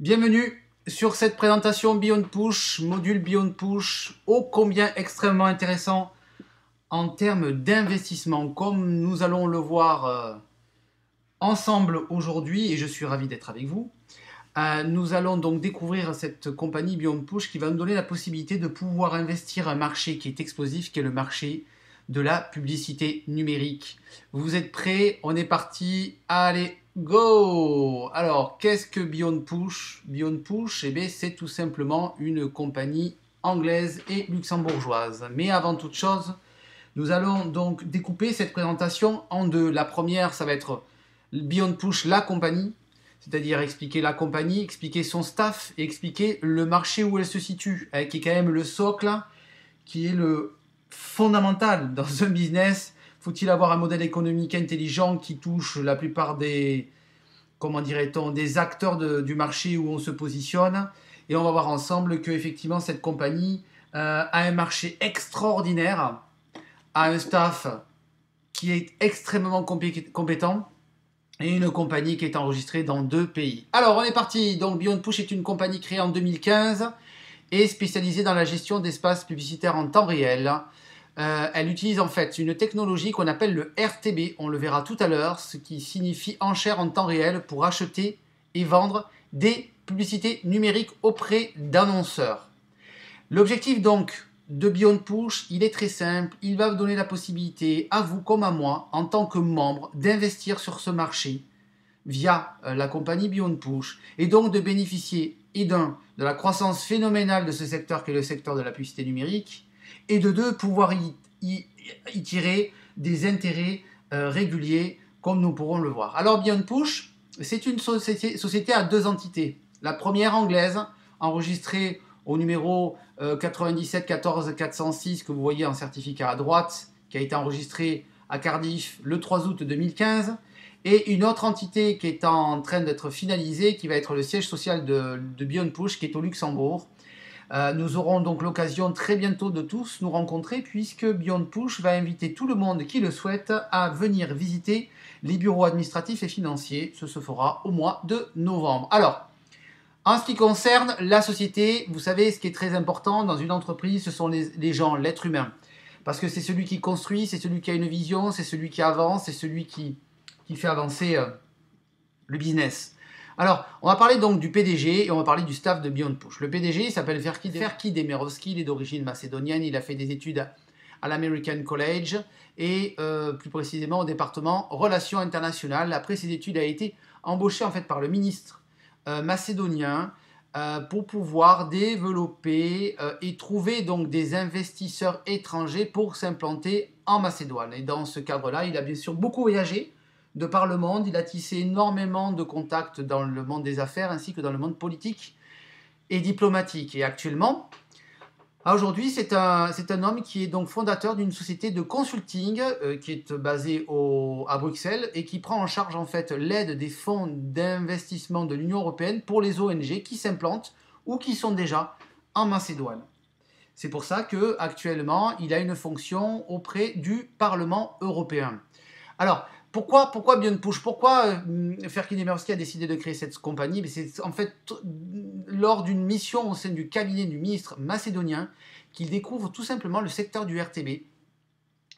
Bienvenue sur cette présentation Beyond Push, module Beyond Push, ô combien extrêmement intéressant en termes d'investissement, comme nous allons le voir ensemble aujourd'hui, et je suis ravi d'être avec vous. Nous allons donc découvrir cette compagnie Beyond Push qui va nous donner la possibilité de pouvoir investir un marché qui est explosif, qui est le marché de la publicité numérique. Vous êtes prêts? On est parti. Allez, go! Alors, qu'est-ce que Beyond Push? Beyond Push, eh bien, c'est tout simplement une compagnie anglaise et luxembourgeoise. Mais avant toute chose, nous allons donc découper cette présentation en deux. La première, ça va être Beyond Push, la compagnie, c'est-à-dire expliquer la compagnie, expliquer son staff et expliquer le marché où elle se situe, qui est quand même le socle, qui est le fondamental dans un business. Faut-il avoir un modèle économique intelligent qui touche la plupart des, comment dirait-on, des acteurs du marché où on se positionne. Et on va voir ensemble que effectivement cette compagnie a un marché extraordinaire, a un staff qui est extrêmement compétent et une compagnie qui est enregistrée dans 2 pays. Alors on est parti. Donc Beyond Push est une compagnie créée en 2015 et spécialisée dans la gestion d'espaces publicitaires en temps réel. Elle utilise en fait une technologie qu'on appelle le RTB, on le verra tout à l'heure, ce qui signifie enchère en temps réel pour acheter et vendre des publicités numériques auprès d'annonceurs. L'objectif donc de Beyond Push, il est très simple, il va vous donner la possibilité, à vous comme à moi, en tant que membre, d'investir sur ce marché via la compagnie Beyond Push et donc de bénéficier de la croissance phénoménale de ce secteur qui est le secteur de la publicité numérique et de deux, pouvoir y tirer des intérêts réguliers comme nous pourrons le voir. Alors Beyond Push, c'est une société à 2 entités. La première anglaise, enregistrée au numéro 97 14 406 que vous voyez en certificat à droite, qui a été enregistré à Cardiff le 3 août 2015, et une autre entité qui est en train d'être finalisée, qui va être le siège social de Beyond Push, qui est au Luxembourg. Nous aurons donc l'occasion très bientôt de tous nous rencontrer, puisque Beyond Push va inviter tout le monde qui le souhaite à venir visiter les bureaux administratifs et financiers. Ce se fera au mois de novembre. Alors, en ce qui concerne la société, vous savez, ce qui est très important dans une entreprise, ce sont les gens, l'être humain. Parce que c'est celui qui construit, c'est celui qui a une vision, c'est celui qui avance, c'est celui qui fait avancer le business. Alors, on va parler donc du PDG et on va parler du staff de Beyond Push. Le PDG, il s'appelle Ferki Demirovski, il est d'origine macédonienne, il a fait des études à l'American College et plus précisément au département Relations internationales. Après ses études, il a été embauché en fait par le ministre macédonien pour pouvoir développer et trouver donc des investisseurs étrangers pour s'implanter en Macédoine. Et dans ce cadre-là, il a bien sûr beaucoup voyagé de par le monde, il a tissé énormément de contacts dans le monde des affaires ainsi que dans le monde politique et diplomatique. Et actuellement, aujourd'hui, c'est un homme qui est donc fondateur d'une société de consulting qui est basée à Bruxelles et qui prend en charge en fait l'aide des fonds d'investissement de l'Union européenne pour les ONG qui s'implantent ou qui sont déjà en Macédoine. C'est pour ça qu'actuellement, il a une fonction auprès du Parlement européen. Alors, pourquoi Beyond Push? Pourquoi Ferki Demirovski a décidé de créer cette compagnie? C'est en fait lors d'une mission au sein du cabinet du ministre macédonien qu'il découvre tout simplement le secteur du RTB,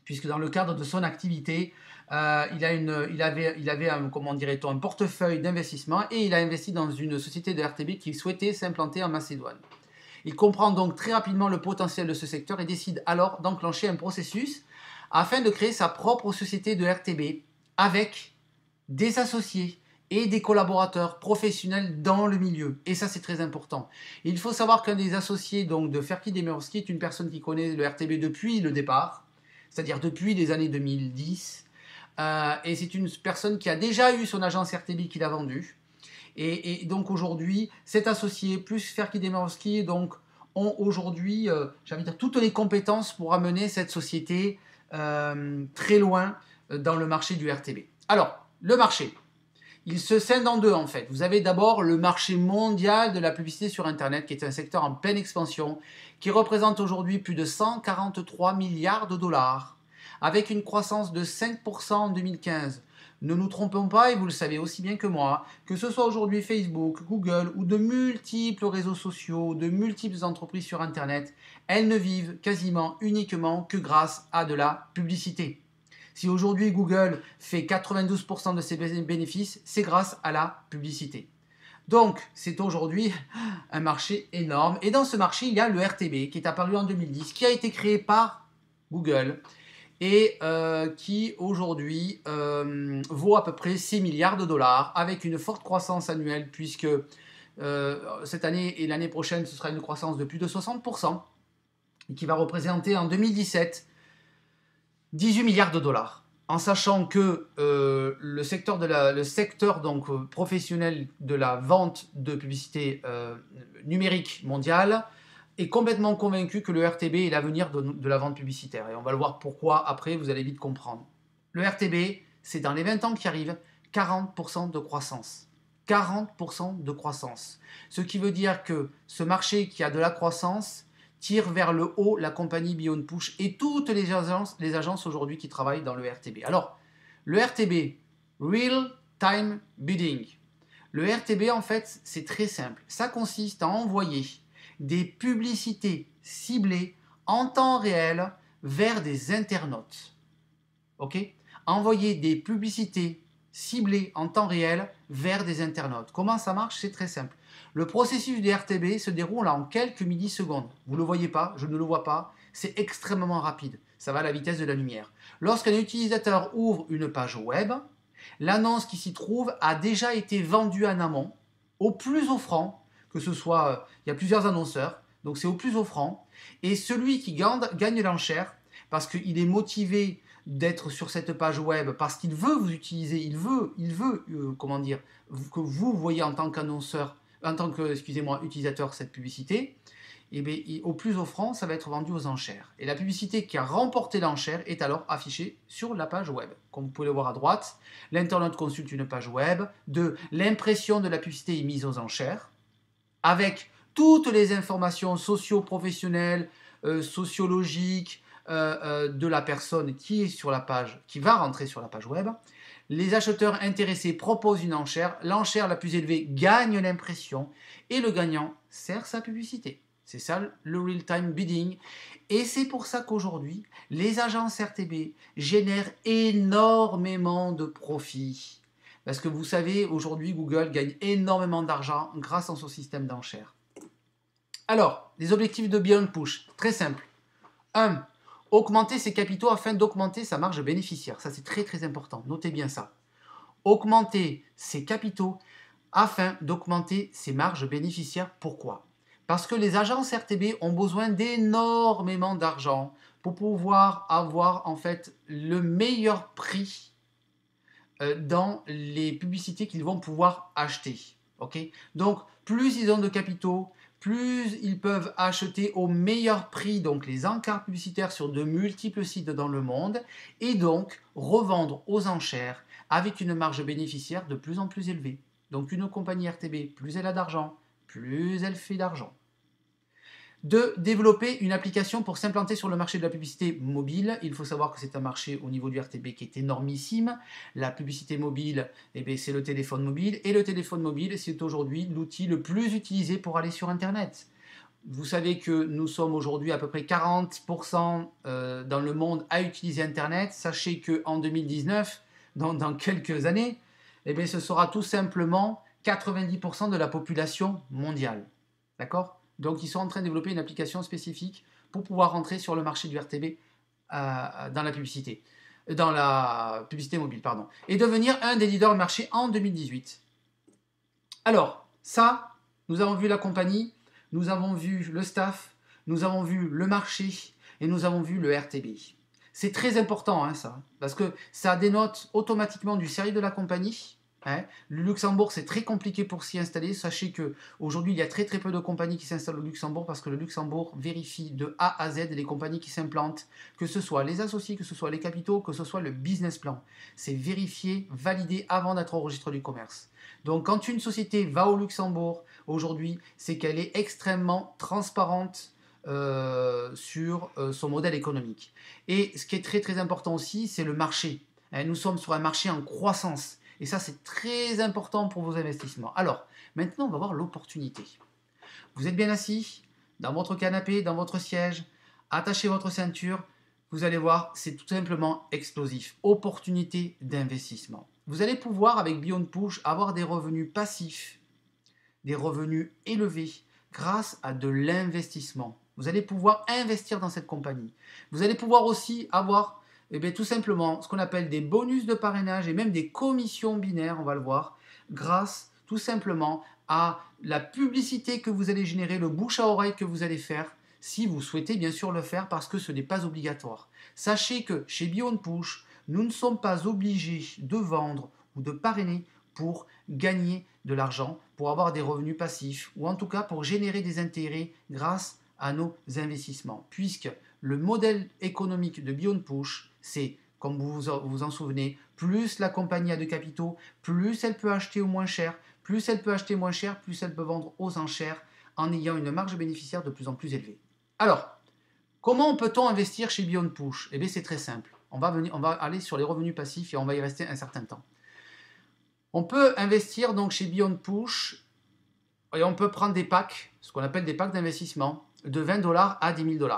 puisque dans le cadre de son activité, il avait comment dirait-on, un portefeuille d'investissement et il a investi dans une société de RTB qui souhaitait s'implanter en Macédoine. Il comprend donc très rapidement le potentiel de ce secteur et décide alors d'enclencher un processus afin de créer sa propre société de RTB avec des associés et des collaborateurs professionnels dans le milieu. Et ça, c'est très important. Il faut savoir qu'un des associés donc, de Ferki Demirovski est une personne qui connaît le RTB depuis le départ, c'est-à-dire depuis les années 2010. Et c'est une personne qui a déjà eu son agence RTB qu'il a vendue. Et donc aujourd'hui, cet associé plus Ferki Demirovski donc, ont aujourd'hui, j'ai envie de dire, toutes les compétences pour amener cette société très loin dans le marché du RTB. Alors, le marché, il se scinde en deux en fait. Vous avez d'abord le marché mondial de la publicité sur Internet, qui est un secteur en pleine expansion, qui représente aujourd'hui plus de 143 milliards de dollars, avec une croissance de 5% en 2015. Ne nous trompons pas, et vous le savez aussi bien que moi, que ce soit aujourd'hui Facebook, Google ou de multiples réseaux sociaux, de multiples entreprises sur Internet, elles ne vivent quasiment uniquement que grâce à de la publicité. Si aujourd'hui Google fait 92% de ses bénéfices, c'est grâce à la publicité. Donc, c'est aujourd'hui un marché énorme. Et dans ce marché, il y a le RTB qui est apparu en 2010, qui a été créé par Google et qui aujourd'hui vaut à peu près 6 milliards de dollars avec une forte croissance annuelle puisque cette année et l'année prochaine, ce sera une croissance de plus de 60% et qui va représenter en 2017 18 milliards de dollars. En sachant que le secteur donc, professionnel de la vente de publicité numérique mondiale est complètement convaincu que le RTB est l'avenir de la vente publicitaire. Et on va le voir pourquoi après, vous allez vite comprendre. Le RTB, c'est dans les 20 ans qui arrivent, 40% de croissance. 40% de croissance. Ce qui veut dire que ce marché qui a de la croissance tire vers le haut la compagnie Beyond Push et toutes les agences aujourd'hui qui travaillent dans le RTB. Alors, le RTB, Real Time Bidding. Le RTB, en fait, c'est très simple. Ça consiste à envoyer des publicités ciblées en temps réel vers des internautes. Ok ? Envoyer des publicités ciblées en temps réel vers des internautes. Comment ça marche ? C'est très simple. Le processus du RTB se déroule en quelques millisecondes. Vous ne le voyez pas, je ne le vois pas. C'est extrêmement rapide. Ça va à la vitesse de la lumière. Lorsqu'un utilisateur ouvre une page web, l'annonce qui s'y trouve a déjà été vendue en amont, au plus offrant, que ce soit, il y a plusieurs annonceurs, donc c'est au plus offrant, et celui qui gagne l'enchère, parce qu'il est motivé d'être sur cette page web, parce qu'il veut vous utiliser, il veut comment dire, que vous voyez en tant qu'annonceur, en tant que, utilisateur cette publicité, et bien, au plus offrant, ça va être vendu aux enchères. Et la publicité qui a remporté l'enchère est alors affichée sur la page web. Comme vous pouvez le voir à droite, l'internaute consulte une page web, l'impression de la publicité est mise aux enchères, avec toutes les informations socio-professionnelles, sociologiques de la personne qui est sur la page, qui va rentrer sur la page web. Les acheteurs intéressés proposent une enchère, l'enchère la plus élevée gagne l'impression et le gagnant sert sa publicité. C'est ça le real-time bidding. Et c'est pour ça qu'aujourd'hui, les agences RTB génèrent énormément de profits. Parce que vous savez, aujourd'hui, Google gagne énormément d'argent grâce à son système d'enchères. Alors, les objectifs de Beyond Push, très simple. 1. Augmenter ses capitaux afin d'augmenter sa marge bénéficiaire. Ça, c'est très très important. Notez bien ça. Augmenter ses capitaux afin d'augmenter ses marges bénéficiaires. Pourquoi ? Parce que les agences RTB ont besoin d'énormément d'argent pour pouvoir avoir en fait le meilleur prix dans les publicités qu'ils vont pouvoir acheter. Okay ? Donc, plus ils ont de capitaux, plus ils peuvent acheter au meilleur prix donc les encarts publicitaires sur de multiples sites dans le monde et donc revendre aux enchères avec une marge bénéficiaire de plus en plus élevée. Donc une compagnie RTB, plus elle a d'argent, plus elle fait d'argent. 2. Développer une application pour s'implanter sur le marché de la publicité mobile. Il faut savoir que c'est un marché au niveau du RTB qui est énormissime. La publicité mobile, c'est le téléphone mobile. Et le téléphone mobile, c'est aujourd'hui l'outil le plus utilisé pour aller sur Internet. Vous savez que nous sommes aujourd'hui à peu près 40% dans le monde à utiliser Internet. Sachez qu'en 2019, dans quelques années, ce sera tout simplement 90% de la population mondiale. D'accord ? Donc, ils sont en train de développer une application spécifique pour pouvoir rentrer sur le marché du RTB dans la publicité mobile, pardon, et devenir un des leaders du marché en 2018. Alors, ça, nous avons vu la compagnie, nous avons vu le staff, nous avons vu le marché et nous avons vu le RTB. C'est très important, ça, parce que ça dénote automatiquement du sérieux de la compagnie. Le Luxembourg, c'est très compliqué pour s'y installer. Sachez qu'aujourd'hui, il y a très très peu de compagnies qui s'installent au Luxembourg parce que le Luxembourg vérifie de A à Z les compagnies qui s'implantent, que ce soit les associés, que ce soit les capitaux, que ce soit le business plan. C'est vérifié, validé avant d'être au registre du commerce. Donc quand une société va au Luxembourg aujourd'hui, c'est qu'elle est extrêmement transparente sur son modèle économique. Et ce qui est très très important aussi, c'est le marché. Nous sommes sur un marché en croissance. Et ça, c'est très important pour vos investissements. Alors, maintenant, on va voir l'opportunité. Vous êtes bien assis, dans votre canapé, dans votre siège, attachez votre ceinture. Vous allez voir, c'est tout simplement explosif. Opportunité d'investissement. Vous allez pouvoir, avec Beyond Push, avoir des revenus passifs, des revenus élevés, grâce à de l'investissement. Vous allez pouvoir investir dans cette compagnie. Vous allez pouvoir aussi avoir tout simplement ce qu'on appelle des bonus de parrainage et même des commissions binaires, on va le voir, grâce tout simplement à la publicité que vous allez générer, le bouche à oreille que vous allez faire, si vous souhaitez bien sûr le faire parce que ce n'est pas obligatoire. Sachez que chez Beyond Push, nous ne sommes pas obligés de vendre ou de parrainer pour gagner de l'argent, pour avoir des revenus passifs ou en tout cas pour générer des intérêts grâce à nos investissements. Puisque le modèle économique de Beyond Push, c'est, comme vous vous en souvenez, plus la compagnie a de capitaux, plus elle peut acheter au moins cher, plus elle peut acheter moins cher, plus elle peut vendre aux enchères en ayant une marge bénéficiaire de plus en plus élevée. Alors, comment peut-on investir chez Beyond Push? Eh bien, c'est très simple. On va aller sur les revenus passifs et on va y rester un certain temps. On peut investir donc chez Beyond Push et on peut prendre des packs, ce qu'on appelle des packs d'investissement, de 20 $ à 10 000 $.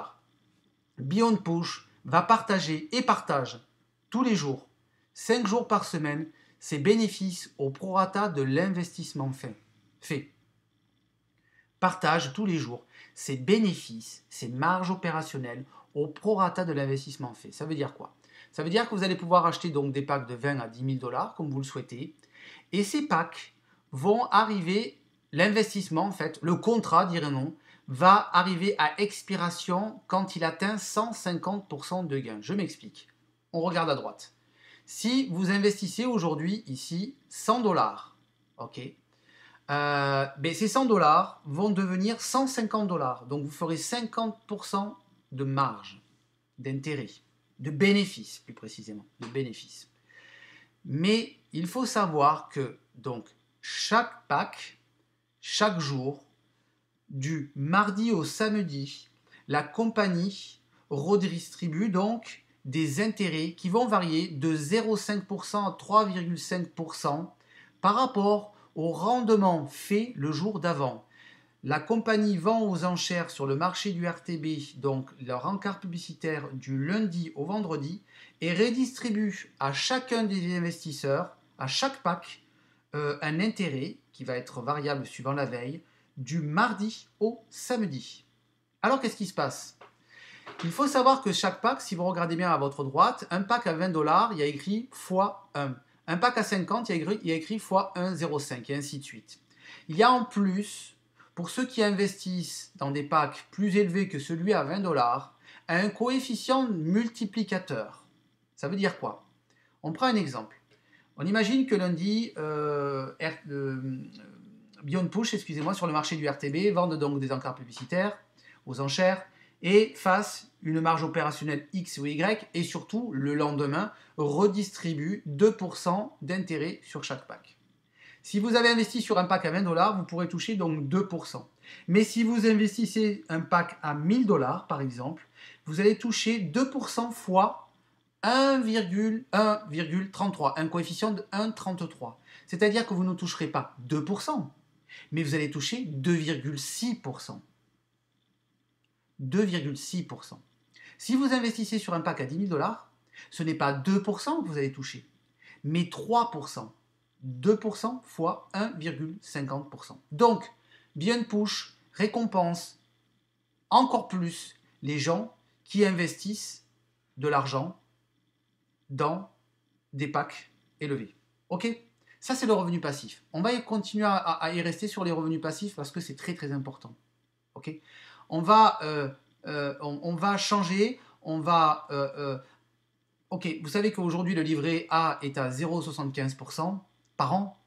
Beyond Push va partager et partage tous les jours, 5 jours par semaine, ses bénéfices au prorata de l'investissement fait. Partage tous les jours ses bénéfices, ses marges opérationnelles au prorata de l'investissement fait. Ça veut dire quoi? Ça veut dire que vous allez pouvoir acheter donc des packs de 20 à 10 000 $ comme vous le souhaitez. Et ces packs vont arriver, l'investissement en fait, le contrat dirait-on, va arriver à expiration quand il atteint 150% de gain. Je m'explique. On regarde à droite. Si vous investissez aujourd'hui ici 100 $, ok, ces 100 $ vont devenir 150 $. Donc vous ferez 50% de marge, d'intérêt, de bénéfice plus précisément, de bénéfice. Mais il faut savoir que donc chaque pack, chaque jour, du mardi au samedi, la compagnie redistribue donc des intérêts qui vont varier de 0,5% à 3,5% par rapport au rendement fait le jour d'avant. La compagnie vend aux enchères sur le marché du RTB, donc leur encart publicitaire du lundi au vendredi, et redistribue à chacun des investisseurs, à chaque pack, un intérêt qui va être variable suivant la veille, du mardi au samedi. Alors qu'est-ce qui se passe? Il faut savoir que chaque pack, si vous regardez bien à votre droite, un pack à 20 $, il y a écrit x1. Un pack à 50, il y a écrit x1,05 et ainsi de suite. Il y a en plus, pour ceux qui investissent dans des packs plus élevés que celui à 20 $, un coefficient multiplicateur. Ça veut dire quoi? On prend un exemple. On imagine que lundi, Beyond Push, excusez-moi, sur le marché du RTB, vendent donc des encarts publicitaires aux enchères et fasse une marge opérationnelle X ou Y et surtout, le lendemain, redistribue 2% d'intérêt sur chaque pack. Si vous avez investi sur un pack à 20 $, vous pourrez toucher donc 2%. Mais si vous investissez un pack à 1000 $, par exemple, vous allez toucher 2% fois 1,33, un coefficient de 1,33. C'est-à-dire que vous ne toucherez pas 2%, mais vous allez toucher 2,6%. 2,6%. Si vous investissez sur un pack à 10 000 $, ce n'est pas 2% que vous allez toucher, mais 3%. 2% fois 1,50%. Donc, Beyond Push récompense encore plus les gens qui investissent de l'argent dans des packs élevés. Ok? Ça, c'est le revenu passif. On va continuer à y rester sur les revenus passifs parce que c'est très très important. Ok? On va changer, ok, vous savez qu'aujourd'hui le livret A est à 0,75% par an,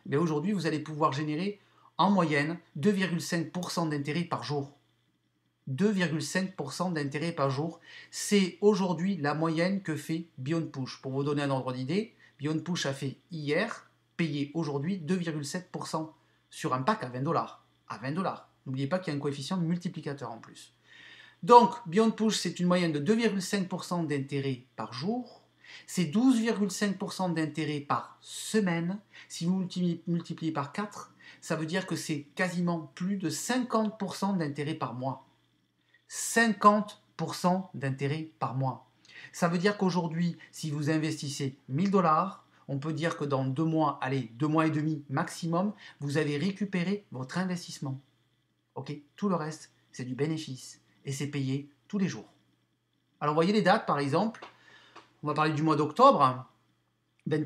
mais aujourd'hui vous allez pouvoir générer en moyenne 2,5% d'intérêt par jour. 2,5% d'intérêt par jour, c'est aujourd'hui la moyenne que fait Beyond Push. Pour vous donner un ordre d'idée, Beyond Push a fait hier, payé aujourd'hui 2,7% sur un pack à 20 $. À 20 $. N'oubliez pas qu'il y a un coefficient multiplicateur en plus. Donc, Beyond Push, c'est une moyenne de 2,5% d'intérêt par jour. C'est 12,5% d'intérêt par semaine. Si vous multipliez par 4, ça veut dire que c'est quasiment plus de 50% d'intérêt par mois. 50% d'intérêt par mois. Ça veut dire qu'aujourd'hui, si vous investissez 1000 dollars, on peut dire que dans 2 mois, allez, 2 mois et demi maximum, vous avez récupéré votre investissement. Ok, tout le reste, c'est du bénéfice et c'est payé tous les jours. Alors, voyez les dates, par exemple. On va parler du mois d'octobre. 20,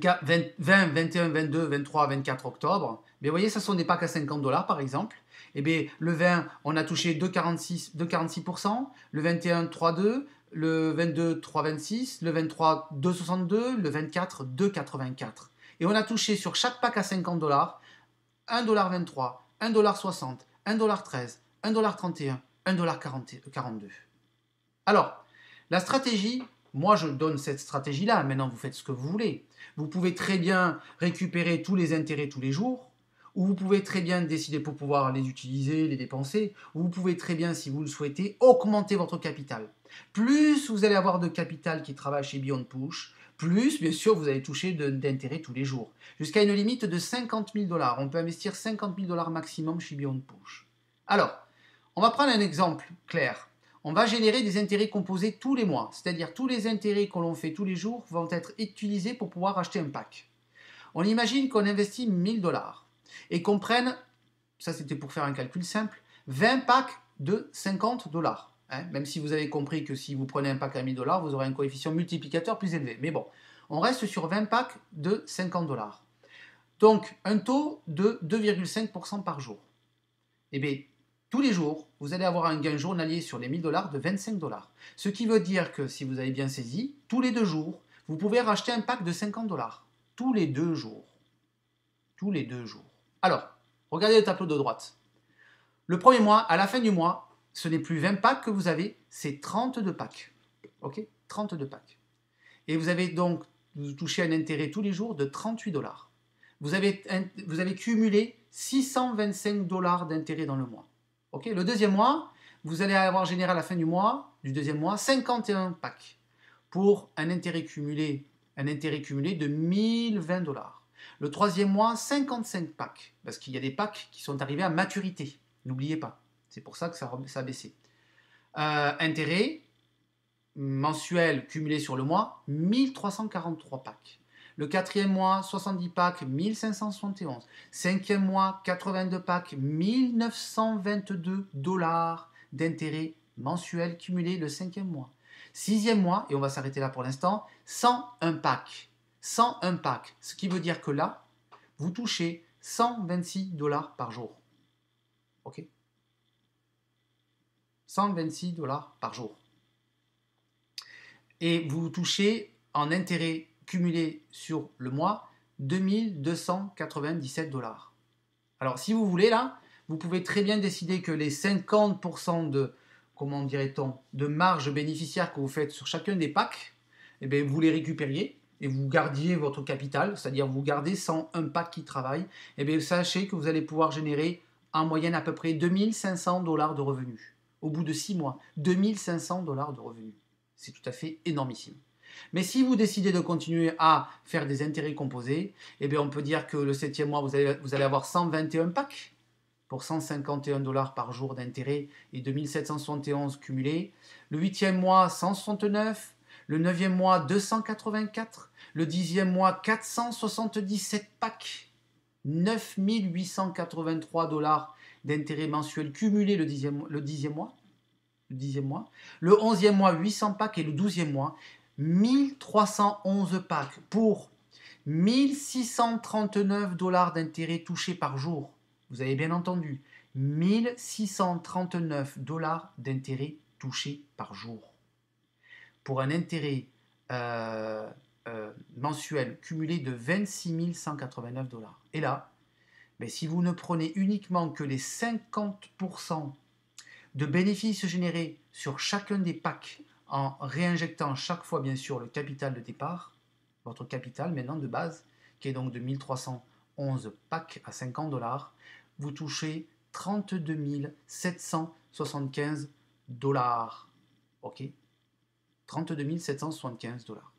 21, 22, 23, 24 octobre. Mais vous voyez, ça sont des packs à 50 dollars, par exemple. Et bien, le 20, on a touché 2,46%. Le 21, 3,2. Le 22, 3,26. Le 23, 2,62. Le 24, 2,84. Et on a touché sur chaque pack à 50 dollars 1,23 $, 1,60 $, 1,13 $, 1,31 $, 1,42 $. Alors, la stratégie, moi je donne cette stratégie-là, maintenant vous faites ce que vous voulez. Vous pouvez très bien récupérer tous les intérêts tous les jours, ou vous pouvez très bien décider pour pouvoir les utiliser, les dépenser, ou vous pouvez très bien, si vous le souhaitez, augmenter votre capital. Plus vous allez avoir de capital qui travaille chez Beyond Push, plus bien sûr vous allez toucher d'intérêts tous les jours. Jusqu'à une limite de 50 000 dollars. On peut investir 50 000 dollars maximum chez Beyond Push. Alors, on va prendre un exemple clair. On va générer des intérêts composés tous les mois, c'est-à-dire tous les intérêts que l'on fait tous les jours vont être utilisés pour pouvoir acheter un pack. On imagine qu'on investit 1000 dollars et qu'on prenne, ça c'était pour faire un calcul simple, 20 packs de 50 dollars. Même si vous avez compris que si vous prenez un pack à 1000 dollars, vous aurez un coefficient multiplicateur plus élevé. Mais bon, on reste sur 20 packs de 50 dollars. Donc, un taux de 2,5% par jour. Eh bien, tous les jours, vous allez avoir un gain journalier sur les 1000 dollars de 25 dollars. Ce qui veut dire que, si vous avez bien saisi, tous les 2 jours, vous pouvez racheter un pack de 50 dollars. Tous les 2 jours. Tous les 2 jours. Alors, regardez le tableau de droite. Le premier mois, à la fin du mois, ce n'est plus 20 packs que vous avez, c'est 32 packs. Ok, 32 packs. Et vous avez donc, vous touchez un intérêt tous les jours de 38 dollars. Vous avez cumulé 625 dollars d'intérêt dans le mois. Okay, le deuxième mois, vous allez avoir généré à la fin du deuxième mois, 51 packs pour un intérêt cumulé de 1020 dollars. Le troisième mois, 55 packs, parce qu'il y a des packs qui sont arrivés à maturité. N'oubliez pas, c'est pour ça que ça a baissé. Intérêt mensuel cumulé sur le mois, 1343 packs. Le quatrième mois, 70 packs, 1571. Cinquième mois, 82 packs, 1922 dollars d'intérêt mensuel cumulé le cinquième mois. Sixième mois, et on va s'arrêter là pour l'instant, 101 packs. 101 packs. Ce qui veut dire que là, vous touchez 126 dollars par jour. Ok, 126 dollars par jour. Et vous touchez en intérêt cumulé sur le mois 2297 dollars. Alors si vous voulez là, vous pouvez très bien décider que les 50% de, comment dirait-on, de marge bénéficiaire que vous faites sur chacun des packs, eh bien, vous les récupériez et vous gardiez votre capital, c'est-à-dire vous gardez 101 packs qui travaillent, eh bien, sachez que vous allez pouvoir générer en moyenne à peu près 2500 dollars de revenus. Au bout de 6 mois, 2500 dollars de revenus. C'est tout à fait énormissime. Mais si vous décidez de continuer à faire des intérêts composés, eh bien on peut dire que le 7e mois, vous allez avoir 121 packs pour 151 dollars par jour d'intérêt et 2771 cumulés. Le 8e mois, 169. Le 9e mois, 284. Le 10e mois, 477 packs. 9883 dollars d'intérêt mensuel cumulé le 10e mois. Le 11e mois, 800 packs et le 12e mois, 1311 packs pour 1639 dollars d'intérêt touchés par jour. Vous avez bien entendu, 1639 dollars d'intérêt touchés par jour. Pour un intérêt mensuel cumulé de 26 189 dollars. Et là, mais si vous ne prenez uniquement que les 50% de bénéfices générés sur chacun des packs en réinjectant chaque fois bien sûr le capital de départ, votre capital maintenant de base, qui est donc de 1311 packs à 50 dollars, vous touchez 32 775 dollars. Ok, 32 775 dollars.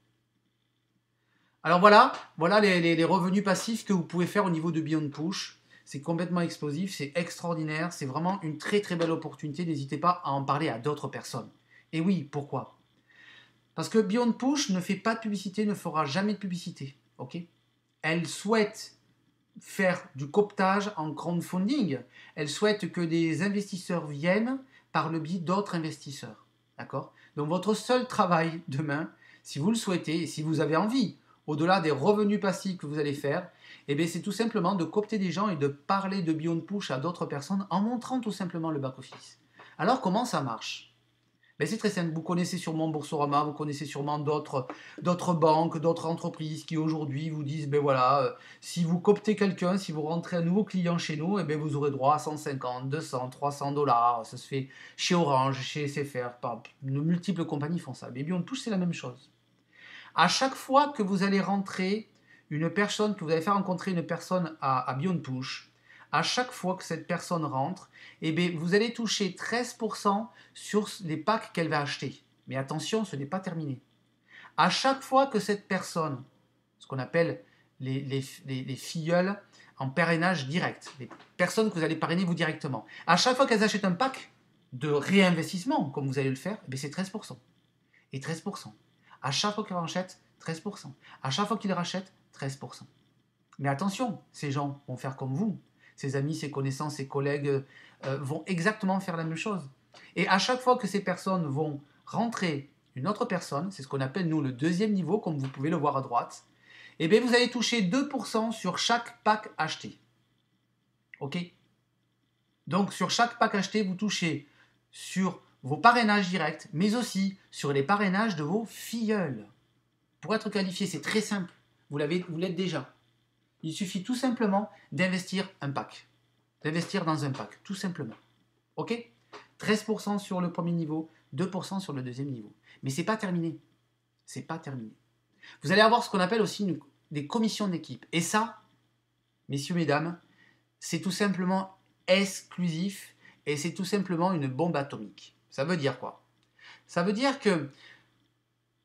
Alors voilà les revenus passifs que vous pouvez faire au niveau de Beyond Push. C'est complètement explosif, c'est extraordinaire, c'est vraiment une très très belle opportunité. N'hésitez pas à en parler à d'autres personnes. Et oui, pourquoi? Parce que Beyond Push ne fait pas de publicité, ne fera jamais de publicité. Ok? Elle souhaite faire du cooptage en crowdfunding. Elle souhaite que des investisseurs viennent par le biais d'autres investisseurs. D'accord? Donc votre seul travail demain, si vous le souhaitez et si vous avez envie, au-delà des revenus passifs que vous allez faire, eh bien, c'est tout simplement de coopter des gens et de parler de Beyond Push à d'autres personnes en montrant tout simplement le back-office. Alors comment ça marche? Ben, c'est très simple, vous connaissez sûrement Boursorama, vous connaissez sûrement d'autres banques, d'autres entreprises qui aujourd'hui vous disent, ben voilà, si vous cooptez quelqu'un, si vous rentrez un nouveau client chez nous, eh ben vous aurez droit à 150, 200, 300 dollars. Ça se fait chez Orange, chez SFR, de multiples compagnies font ça. Mais bien, tous c'est la même chose. À chaque fois que vous allez rentrer une personne, que vous allez faire rencontrer une personne à Beyond Push, à chaque fois que cette personne rentre, eh bien, vous allez toucher 13% sur les packs qu'elle va acheter. Mais attention, ce n'est pas terminé. À chaque fois que cette personne, ce qu'on appelle les filleuls en parrainage direct, les personnes que vous allez parrainer vous directement, à chaque fois qu'elles achètent un pack de réinvestissement, comme vous allez le faire, eh c'est 13%. Et 13%. À chaque fois qu'ils rachètent, 13%. À chaque fois qu'ils rachètent, 13%. Mais attention, ces gens vont faire comme vous. Ses amis, ses connaissances, ses collègues vont exactement faire la même chose. Et à chaque fois que ces personnes vont rentrer une autre personne, c'est ce qu'on appelle nous le deuxième niveau, comme vous pouvez le voir à droite, et bien vous allez toucher 2% sur chaque pack acheté. Ok? Donc sur chaque pack acheté, vous touchez sur vos parrainages directs, mais aussi sur les parrainages de vos filleuls. Pour être qualifié, c'est très simple. Vous l'êtes déjà. Il suffit tout simplement d'investir un pack. D'investir dans un pack, tout simplement. Ok? 13% sur le premier niveau, 2% sur le deuxième niveau. Mais c'est pas terminé. C'est pas terminé. Vous allez avoir ce qu'on appelle aussi des commissions d'équipe. Et ça, messieurs, mesdames, c'est tout simplement exclusif et c'est tout simplement une bombe atomique. Ça veut dire quoi? Ça veut dire que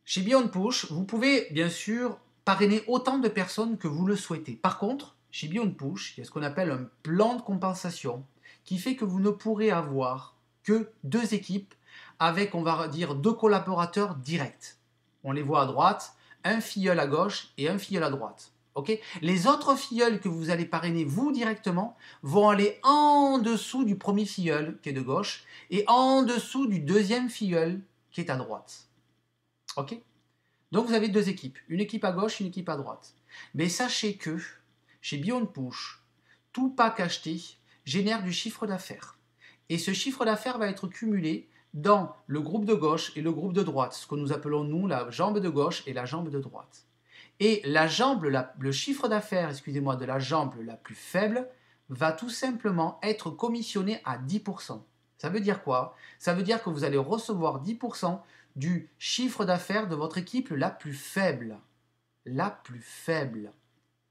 chez Beyond Push, vous pouvez bien sûr parrainer autant de personnes que vous le souhaitez. Par contre, chez Beyond Push, il y a ce qu'on appelle un plan de compensation qui fait que vous ne pourrez avoir que 2 équipes avec, on va dire, 2 collaborateurs directs. On les voit à droite, un filleul à gauche et un filleul à droite. Okay? Les autres filleuls que vous allez parrainer vous directement vont aller en dessous du premier filleul qui est de gauche et en dessous du deuxième filleul qui est à droite. Ok? Donc vous avez 2 équipes, une équipe à gauche, une équipe à droite. Mais sachez que chez Beyond Push, tout pack acheté génère du chiffre d'affaires. Et ce chiffre d'affaires va être cumulé dans le groupe de gauche et le groupe de droite, ce que nous appelons nous la jambe de gauche et la jambe de droite. Et le chiffre d'affaires, excusez-moi, de la jambe la plus faible va tout simplement être commissionné à 10%. Ça veut dire quoi? Ça veut dire que vous allez recevoir 10% du chiffre d'affaires de votre équipe la plus faible. La plus faible.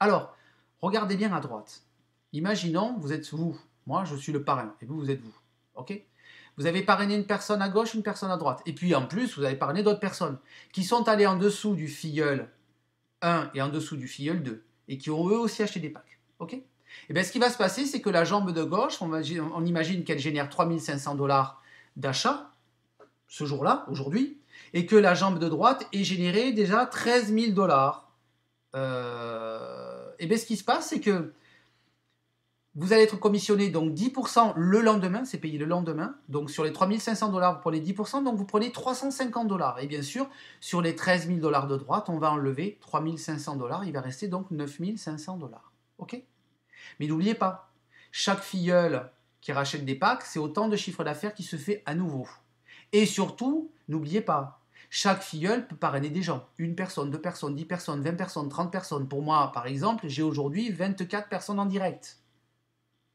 Alors, regardez bien à droite. Imaginons, vous êtes vous. Moi, je suis le parrain. Et vous, vous êtes vous. Ok? Vous avez parrainé une personne à gauche, une personne à droite. Et puis, en plus, vous avez parrainé d'autres personnes qui sont allées en dessous du filleul 1 et en dessous du filleul 2. Et qui ont eux aussi acheté des packs. Ok? Et bien, ce qui va se passer, c'est que la jambe de gauche, on imagine qu'elle génère 3500 dollars d'achat ce jour-là, aujourd'hui, et que la jambe de droite est générée déjà 13 000 dollars. Et bien ce qui se passe, c'est que vous allez être commissionné donc 10% le lendemain, c'est payé le lendemain. Donc sur les 3500 dollars, vous prenez 10%, donc vous prenez 350 dollars. Et bien sûr, sur les 13 000 dollars de droite, on va enlever 3500 dollars. Il va rester donc 9 500 dollars. Ok? Mais n'oubliez pas, chaque filleul qui rachète des packs, c'est autant de chiffre d'affaires qui se fait à nouveau. Et surtout, n'oubliez pas, chaque filleul peut parrainer des gens. 1 personne, 2 personnes, 10 personnes, 20 personnes, 30 personnes. Pour moi, par exemple, j'ai aujourd'hui 24 personnes en direct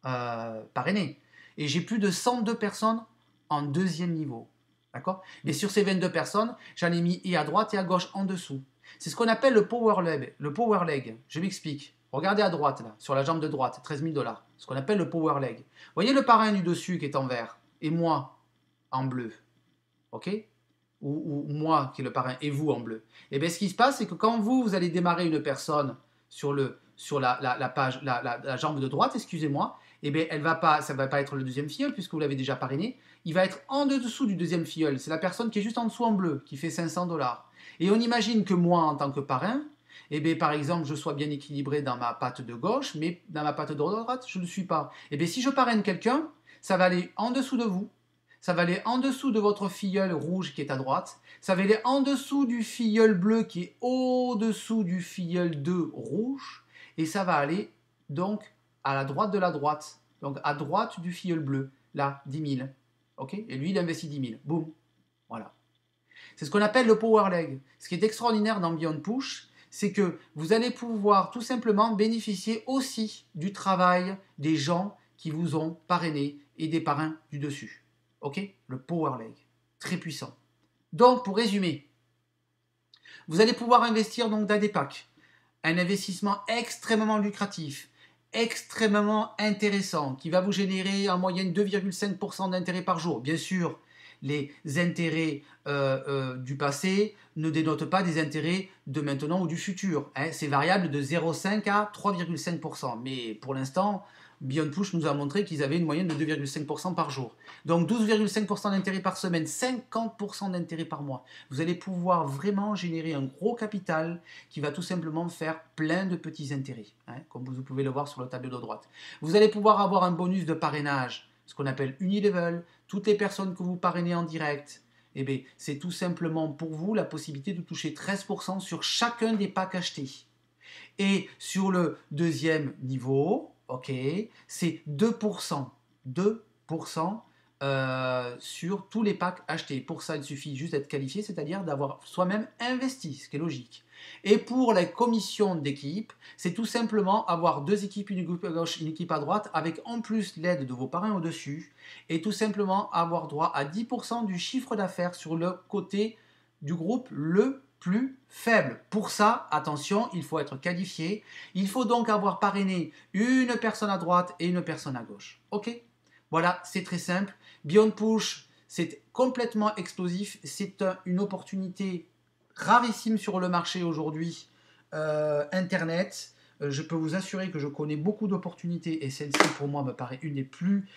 parrainées. Et j'ai plus de 102 personnes en deuxième niveau. D'accord? Mais sur ces 22 personnes, j'en ai mis et à droite et à gauche en dessous. C'est ce qu'on appelle le power leg. Le power leg, je m'explique. Regardez à droite, là, sur la jambe de droite, 13 000 dollars. Ce qu'on appelle le power leg. Vous voyez le parrain du dessus qui est en vert et moi en bleu. Ok? ou moi qui est le parrain, et vous en bleu. Et bien ce qui se passe, c'est que quand vous allez démarrer une personne sur la page, la jambe de droite, excusez-moi, et bien ça ne va pas être le deuxième filleul, puisque vous l'avez déjà parrainé, il va être en dessous du deuxième filleul. C'est la personne qui est juste en dessous en bleu, qui fait 500 $. Et on imagine que moi, en tant que parrain, et bien, par exemple, je sois bien équilibré dans ma patte de gauche, mais dans ma patte de droite, je ne le suis pas. Et bien, si je parraine quelqu'un, ça va aller en dessous de vous, ça va aller en dessous de votre filleul rouge qui est à droite, ça va aller en dessous du filleul bleu qui est au-dessous du filleul 2 rouge, et ça va aller donc à la droite de la droite, donc à droite du filleul bleu, là, 10 000. Ok. Et lui, il investit 10 000. Boum. Voilà. C'est ce qu'on appelle le power leg. Ce qui est extraordinaire dans Beyond Push, c'est que vous allez pouvoir tout simplement bénéficier aussi du travail des gens qui vous ont parrainé et des parrains du dessus. Ok. Le power leg. Très puissant. Donc, pour résumer, vous allez pouvoir investir donc dans des packs. Un investissement extrêmement lucratif, extrêmement intéressant, qui va vous générer en moyenne 2,5% d'intérêt par jour. Bien sûr, les intérêts du passé ne dénotent pas des intérêts de maintenant ou du futur. Hein. C'est variable de 0,5 à 3,5%. Mais pour l'instant, Beyond Push nous a montré qu'ils avaient une moyenne de 2,5% par jour. Donc 12,5% d'intérêt par semaine, 50% d'intérêt par mois. Vous allez pouvoir vraiment générer un gros capital qui va tout simplement faire plein de petits intérêts, hein, comme vous pouvez le voir sur le tableau de droite. Vous allez pouvoir avoir un bonus de parrainage, ce qu'on appelle Unilevel. Toutes les personnes que vous parrainez en direct, eh bien, c'est tout simplement pour vous la possibilité de toucher 13% sur chacun des packs achetés. Et sur le deuxième niveau, ok, c'est 2%. 2% sur tous les packs achetés. Pour ça, il suffit juste d'être qualifié, c'est-à-dire d'avoir soi-même investi, ce qui est logique. Et pour la commission d'équipe, c'est tout simplement avoir deux équipes, une équipe à gauche, une équipe à droite, avec en plus l'aide de vos parrains au-dessus, et tout simplement avoir droit à 10% du chiffre d'affaires sur le côté du groupe le plus faible. Pour ça, attention, il faut être qualifié. Il faut donc avoir parrainé une personne à droite et une personne à gauche. Ok ? Voilà, c'est très simple. Beyond Push, c'est complètement explosif. C'est une opportunité rarissime sur le marché aujourd'hui. Internet. Je peux vous assurer que je connais beaucoup d'opportunités et celle-ci, pour moi, me paraît une des plus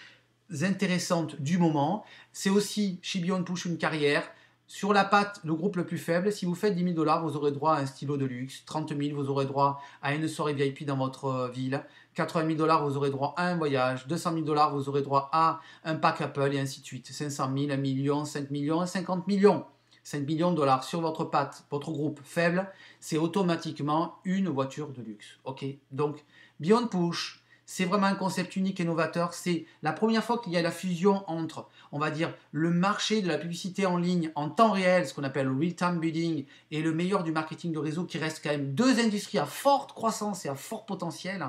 intéressantes du moment. C'est aussi, chez Beyond Push, une carrière. Sur la patte, le groupe le plus faible, si vous faites 10 000 $, vous aurez droit à un stylo de luxe. 30 000, vous aurez droit à une soirée VIP dans votre ville. 80 000 $, vous aurez droit à un voyage. 200 000 $, vous aurez droit à un pack Apple et ainsi de suite. 500 000, 1 million, 5 millions, 50 millions. 5 millions de dollars sur votre patte, votre groupe faible, c'est automatiquement une voiture de luxe. Ok. Donc, Beyond Push, c'est vraiment un concept unique et novateur. C'est la première fois qu'il y a la fusion entre, on va dire, le marché de la publicité en ligne en temps réel, ce qu'on appelle le real-time bidding, et le meilleur du marketing de réseau, qui reste quand même deux industries à forte croissance et à fort potentiel.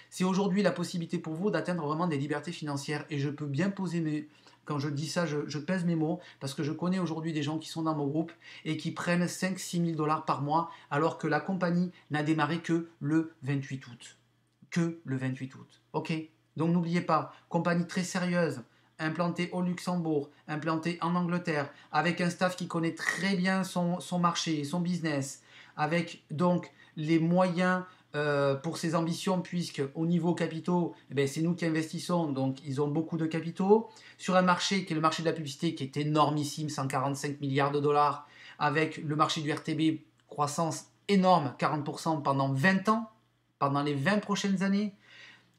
C'est aujourd'hui la possibilité pour vous d'atteindre vraiment des libertés financières. Et je peux bien poser mes... Quand je dis ça, je pèse mes mots, parce que je connais aujourd'hui des gens qui sont dans mon groupe et qui prennent 5-6 000 $ par mois, alors que la compagnie n'a démarré que le 28 août. Que le 28 août. Ok. Donc n'oubliez pas, compagnie très sérieuse, implantée au Luxembourg, implantée en Angleterre, avec un staff qui connaît très bien son marché, son business, avec donc les moyens pour ses ambitions, puisque au niveau capitaux, eh c'est nous qui investissons, donc ils ont beaucoup de capitaux, sur un marché qui est le marché de la publicité, qui est énormissime, 145 milliards de dollars, avec le marché du RTB, croissance énorme, 40% pendant 20 ans, pendant les 20 prochaines années,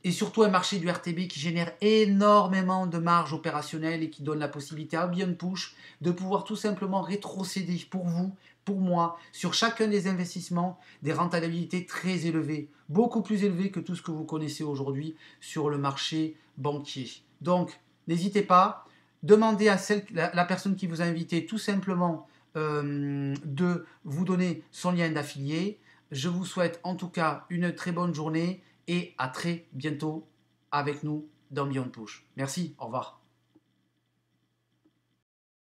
et surtout un marché du RTB qui génère énormément de marge opérationnelle et qui donne la possibilité à Beyond Push de pouvoir tout simplement rétrocéder pour vous, pour moi, sur chacun des investissements, des rentabilités très élevées, beaucoup plus élevées que tout ce que vous connaissez aujourd'hui sur le marché banquier. Donc, n'hésitez pas, demandez à la personne qui vous a invité tout simplement de vous donner son lien d'affilié. Je vous souhaite en tout cas une très bonne journée et à très bientôt avec nous dans Beyond Push. Merci, au revoir.